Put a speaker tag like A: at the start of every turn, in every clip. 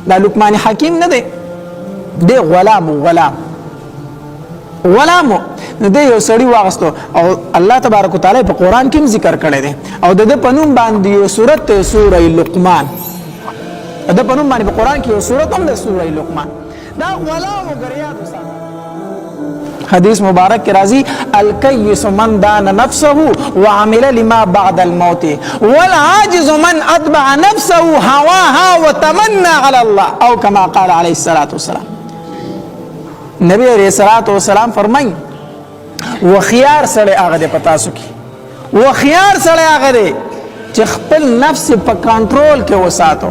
A: دا لقمان حکیم نه دی، دی غلام نو دی یو سړی واغستو او الله تبارک وتعالی په قران کې ذکر کړی دی او د پنوم باندې یو سورته سوره لقمان، د پنوم باندې په قران کې یو سورته هم د سوره لقمان. دا غلام غریاد وسه حدیث مبارک کی راضی الکیس من دان نفسه وعمل لما بعد الموت والعاجز من اتبع نفسه هواها وتمنى على الله او كما قال عليه الصلاه والسلام. نبی علیہ الصلوۃ والسلام فرمایي وخيار سره هغه د پتاسو کی، وخيار سره هغه دی چې خپل نفس په کنټرول کې وساتو،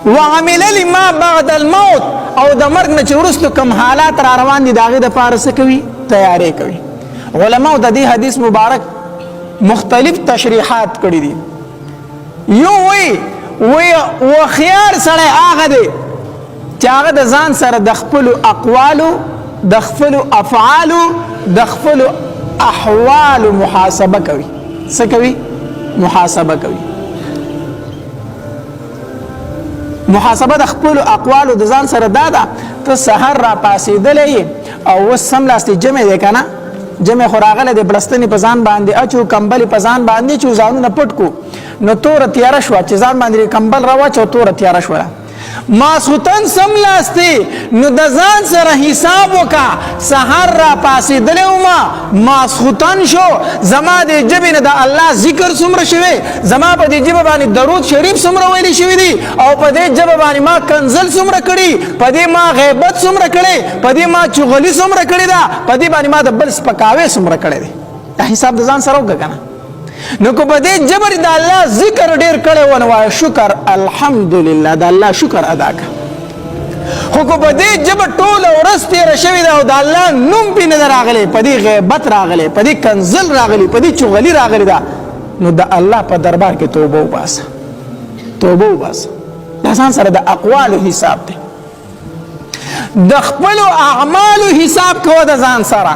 A: وعمل لما بعد الموت او د مرګ نه چې وروسته کوم حالات را روان دي د هغې دپاره څه کوي؟ تیاری کوي. علماو د دې حدیث مبارک مختلف تشریحات کړي دي. یو وی وخيار سړی هغه دی چې هغه د ځان سره د خپلو اقوالو، د خپلو افعالو، د خپلو احوالو محاسبه کوي. څه کوي؟ محاسبه کوي. محاسبه د خپل اقوال او د ځان سره دادا ته سحر را پاسېدلې او وسم لاستې جمع دی کنه، جمع خوراغله د بلستنی په ځان باندې اچو، کمبل په ځان باندې چو، ځانونه پټ کو، نو تور تیار شو چې ځان باندې کمبل راوچو، تور تیار شو. ماسوتن سم لاستې نو د ځان سره حساب وکا، سحر را پاسېدلې ما ماسوتن شو، زما د جبه نه د الله ذکر څومره شوی، زما په دې جبه باندې درود شریف څومره ویلي شوی دي، او په دې جبه باندې ما کنزل څومره کړي، په دې ما غیبت څومره کړي، په دې ما چغلی څومره کړي دا، په دې باندې ما د بل سپکاوي څومره کړي دي. دا حساب د ځان سره وکړه کنه. نو کو په دې جبر د الله ذکر ډیر کړي ونه شکر الحمدلله د الله شکر ادا کا. خو کو په دې جبر ټول ورځ تیر شوی دا او د الله نوم په نه راغلی، په دې غیبت راغلی، په دې کنزل راغلی، په دې چغلی راغلی دا، نو د الله په دربار کې توبه وباسه، توبه وباسه. د ځان سره د اقوالو حساب دی، د خپل اعمالو حساب کوه د ځان سره.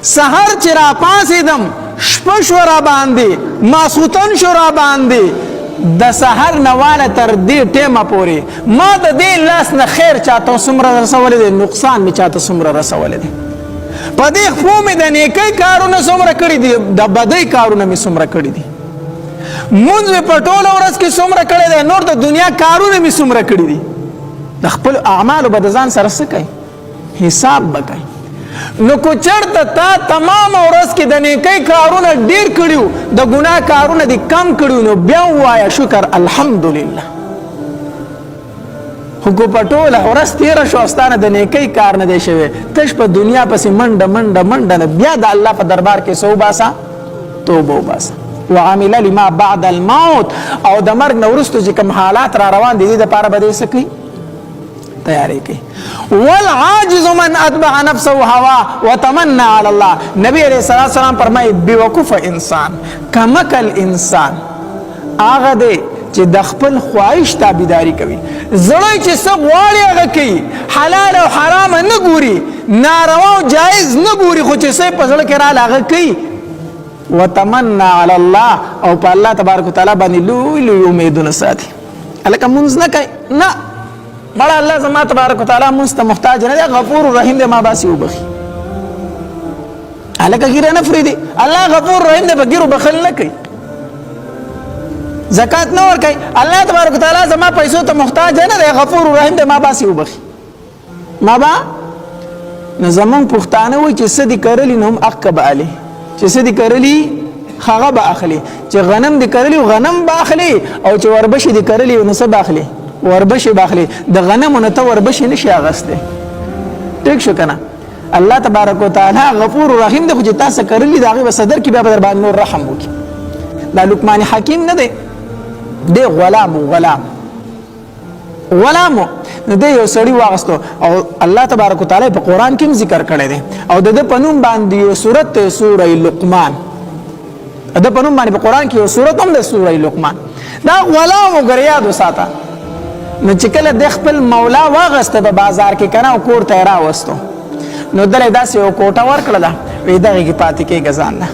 A: سحر چې را پاسېدم شپه شو را باندې، ماسوتن شو را باندې، د سحر نواله تر دې ټیمه پورې ما د دې لاس نه خیر چاته څومره رسولی دی، نقصان مې چاته څومره رسولی دی. په دې خپو مې د نیکۍ کارونه څومره کړي دي، د بدۍ کارونه مې څومره کړي دي، مونځ مې په ټوله ورځ کې څومره کړی دی، نور د دنیا کارونه مې څومره کړي دي. د خپل اعمالو به د ځان سره څه کوي؟ حساب به کوي. نو کو چرته تا تمام ورځ کې د نیکۍ کارونه ډیر کړیو، د ګناه کارونه دې کم کړیو، نو بیا ووایه شکر الحمدلله. خو کو په ټوله ورځ تېره شو ستانه د نیکۍ کار نه دی شوی، تش په دنیا پسې منډه منډه منډه نه، بیا د الله په دربار کې څه وباسه؟ توبه وباسه. وعمل لما بعد الموت او د مرګ نه وروسته چې کوم حالات را روان دي دې دپاره به دې څه کوي؟ تیاری کوي. والعاجز من اتبع نفسه هوا وتمنى على الله. نبی علیہ السلام فرمایي بیوقوف انسان، کمکل انسان هغه دی چې د خپل خواهش تابعداري کوي، زړه چې څه غواړي هغه کوي، حلال او حرام نه ګوري، ناروا او جایز نه ګوري، خو چې څه په زړه کې راغله هغه کوي. وتمنى على الله او په الله تبارک وتعالی باندې لوی لوی امیدونه ساتي. هلکه مونځ نه کوي، نه بڑا الله زما تبارک وتعالی مونږ ته محتاج نه دی، غفور رحیم دی، ما باسي وبخي. هلکه ګیره نه فریدي، الله غفور رحیم دی، په ګیرو بخل نه کوي، زکات نه ورکوي. الله تبارک وتعالی زما پیسو ته محتاج نه دی، غفور رحیم دی، ما باسي وبخي. ما با نو زمونږ پښتانه وایي چې څه دي کرلي نو هم حق به علي، چې څه دي کرلي هغه به اخلي، چې غنم دي کرلي غنم به اخلي، او چې وربشې دي کرلي نو څه به اخلي؟ وربشي باخلي. د غنمو نه ته وربشي نشي اغسته. ټیک شو کنه. الله تبارک وتعالی غفور رحیم دی، خو چې تاسو کرلی دا غي صدر کې بیا در باندې نور رحم وکي. دا لقمان حکیم نه دی، دی غلام نو دی یو سړی واغستو او الله تبارک وتعالی په قران کې ذکر کړی دی او د پنوم باندې یو سورته سوره لقمان، د پنوم باندې په قران کې یو سورته هم د سوره لقمان. دا غلام وګریاد وساته. نو چې کله د خپل مولا واغسته په بازار کې کنه او کور ته راوستو، نو دلته داسې یو کوټه ورکړه ده، وې دغه کې پاتې کې غزان نه.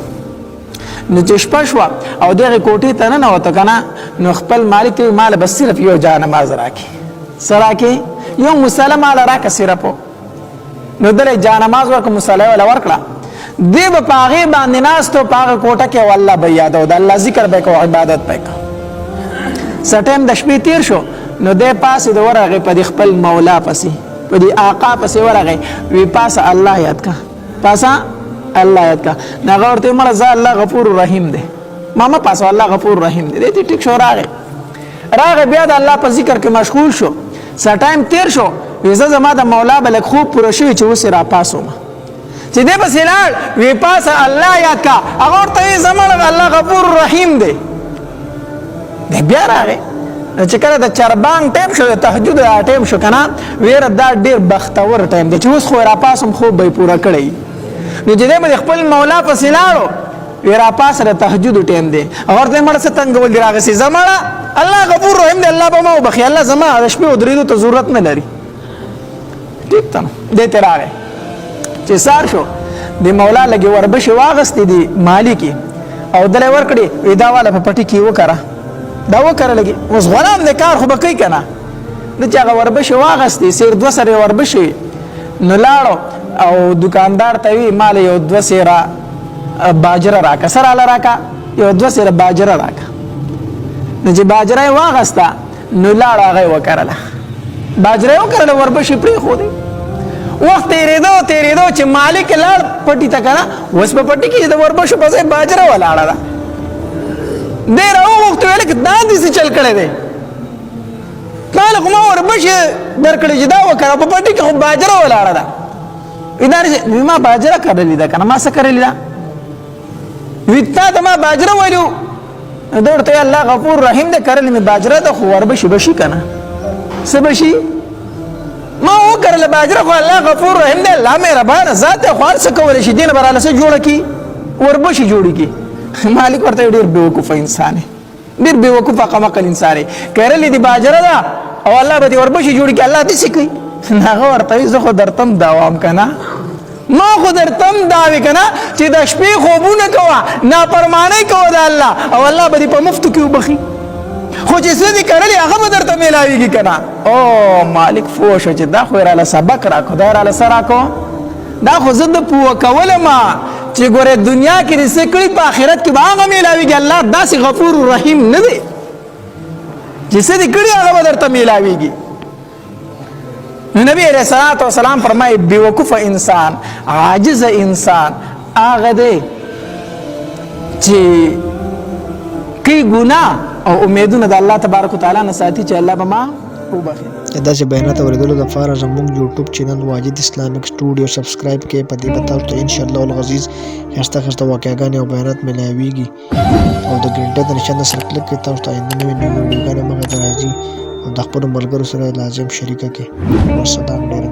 A: نو چې شپه شوه او دغه کوټې ته ننوته که نه نو خپل مالک ته مال بس صرف یو جانماز راکړي څه راکړي یو مسله ماله راکړه صرفو نو دله جانماز ورکړه مسله یې وله ورکړه دی به په هغې باندې ناست و په هغه کوټه کې او الله به یادو د الله ذکر به یې کوو عبادت به یې کوو څه ټایم د شپې تیر شو نو دی پاسې د ورغې په دې خپل مولا پسې په دې آقا پسې ورغې وی پاسه الله یاد کا پاسه الله یاد کا نو هغه ورته مړه زه الله غفور رحیم دی ما پاسه الله غفور رحیم دی دی ټیک شو راغې بیا د الله په ذکر کې مشغول شو څه ټایم تیر شو وی زه زما د مولا به لږ خوب پوره شوي چې اوس یې راپاسوم چې دی پسې لاړ وی پاسه الله یاد کا هغه ورته یې زما الله غفور رحیم دی دی بیا راغې چې کله د چربانګ ټایم شو د تهجد ټایم شو که نه ویره دا ډېر بختور ټایم دی چې اوس خو راپاسم خوب به یې پوره کړی نو چې دی به د خپل مولا پسې لاړو وی راپاسه د تهجد ټایم دی هغه ورته مړه څه تنګول دي راغسې زه مړه الله غفور رحیم دی الله به ما وبخي الله زما د شپې ودرېدو ته ضرورت نه لري ټیک ته نو دی ته راغی چې سار شو د مولا لږې وربشې واغستې دي مالکې او دله یې ورکړې وی دا واله په پټي کې وکره دا وکړه لګي اوس غلام د کار خو به کوي که نه د چې هغه وربشې واغستې سیر دوه سرې وربشې نو لاړو او دکاندار ته وی مال یو دوه سیره باجره راکه څه راله راکه یو دوه سیره باجره راکه نو چې باجره یې واغسته نو لاړو هغه یې وکرله باجره یې وکرله وربشې پرېښودې وخت تېرېدو چې مالک لاړ پټي ته که نه اوس په پټي کې د وربشو په ځای باجره ولاړه ده دی راوغوښتو ویل که دا داسې چل کړی دی کاله خو ما وربشې درکړې چې دا وکړه په پټي کې خو باجره ولاړه ده وی ما باجره کرلې ده که نه ما څه کرلې ده وی تا ته ما باجره ویلو ده ورته الله غفور رحیم دی کرلې مې باجره ده خو وربشې به شي که نه څه به شي ما وکړله باجره خو الله غفور رحیم دی الله مهربانه ذات دی خو هر څه کولی شي دې نه به راله څه جوړه کړي وربشې جوړې کړي مالک ورته ډېر بېوقوفه انسان دی ډېر بېوقوفه قمقل انسان دی کرلې دي باجره ده او الله به دې وربشې جوړې کړي الله داسې کوي هغه ورته وایي زه خو درتم داوام که نه ما خو درتم داوې که نه چې د شپې خوبونه کوه نافرمانۍ کوه د الله او الله به دې په مفتو کې وبخي خو چې څه دې کرلې هغه به درته میلاویږي که نه او مالک پوه شو چې دا خو یې راله سبق راکړو دا یې راله څه راکړو دا خو زه د پوه کولم چې ګوره دنیا کې دې څه کړي په آخرت کې به هغه میلاویږي الله داسې غفور رحیم نه دی چې څه دې کړي هغه به درته میلاویږي نو نبی علیہ الصلوۃ والسلام فرمایي بیوقوف انسان عاجز انسان هغه دی چې کوي ګناه او امیدونه د الله تبارک وتعالی نه ساتي چې الله به ما وبخي
B: داسې بیانات اورېدلو دپاره زموږ یوټیوب چینل واجد اسلامیک سټوډیو سبسکرایب کړئ په دې به تاسو ته انشاءالله العزیز ښایسته واقعګانې او بیانات میلاویږي او د ګنټې د نشان سره کلیک کړئ تاسو ته آینده نوې ویډیوګانې مخې ته راځي او د خپلو ملګرو سره لازم شریکه کړئ والسلام ډېر